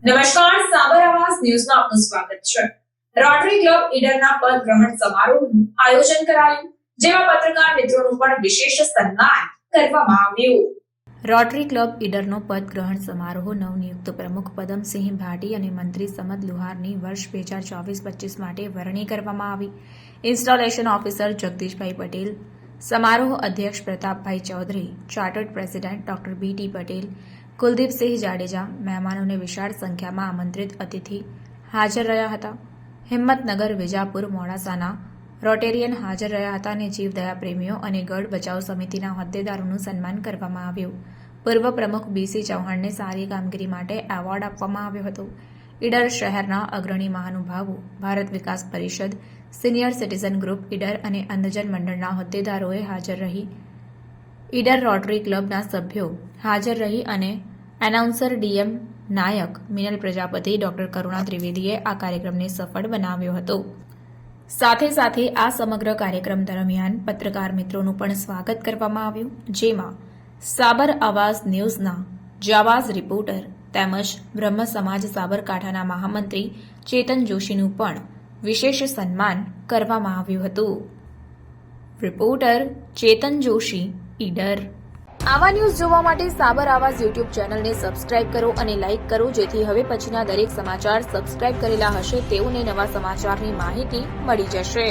નમસ્કાર, સાબર આવાઝ ન્યૂઝમાં આપનું સ્વાગત છે. રોટરી ક્લબ ઈડરના પદ ગ્રહણ સમારોહનું આયોજન કરાયું, જેમાં પત્રકાર મિત્રોનું પણ વિશેષ સન્માન કરવામાં આવ્યું. રોટરી ક્લબ ઈડરનો પદ ગ્રહણ સમારોહ નવનિયુક્ત પ્રમુખ પદમસિંહ ભાટી અને મંત્રી સમદ લુહારની વર્ષ 2024-25 માટે વરણી કરવામાં આવી. ઇન્સ્ટોલેશન ઓફિસર જગદીશભાઈ પટેલ, સમારોહ અધ્યક્ષ Pratapbhai Chaudhary, chartered president doctor BT Patel, Kuldeepsinh Jadeja મહેમાનોને વિશાળ સંખ્યામાં આમંત્રિત અતિથિ હાજર રહ્યા હતા. હિંમતનગર, વિજાપુર, મોડાસાના રોટેરિયન હાજર રહ્યા હતા અને જીવદયા પ્રેમીઓ અને ગઢ બચાવ સમિતિના હોદ્દેદારોનું સન્માન કરવામાં આવ્યું. પૂર્વ પ્રમુખ BC ચૌહાણને સારી કામગીરી માટે એવોર્ડ આપવામાં આવ્યો હતો. ઈડર શહેરના અગ્રણી મહાનુભાવો, ભારત વિકાસ પરિષદ, સિનિયર સિટીઝન ગ્રુપ ઈડર અને અંધજન મંડળના હોદ્દેદારોએ હાજર રહી ઈડર રોટરી ક્લબના સભ્યો હાજર રહી અને એનાઉન્સર DM નાયક, મિનલ પ્રજાપતિ, ડોક્ટર કરુણા ત્રિવેદીએ આ કાર્યક્રમને સફળ બનાવ્યો હતો. સાથે સાથે આ સમગ્ર કાર્યક્રમ દરમિયાન પત્રકાર મિત્રોનું પણ સ્વાગત કરવામાં આવ્યું, જેમાં સાબર આવાઝ ન્યૂઝના જાવાઝ રિપોર્ટર તેમજ બ્રહ્મ સમાજ સાબરકાંઠાના મહામંત્રી ચેતન જોશીનું પણ વિશેષ સન્માન કરવામાં આવ્યું હતું. રિપોર્ટર ચેતન જોશી, ઈડર. આવા ન્યૂઝ જોવા માટે સાબર આવાઝ યુટ્યુબ ચેનલને સબસ્ક્રાઇબ કરો અને લાઇક કરો, જેથી હવે પછીના દરેક સમાચાર સબસ્ક્રાઇબ કરેલા હશે તેઓને નવા સમાચારની માહિતી મળી જશે.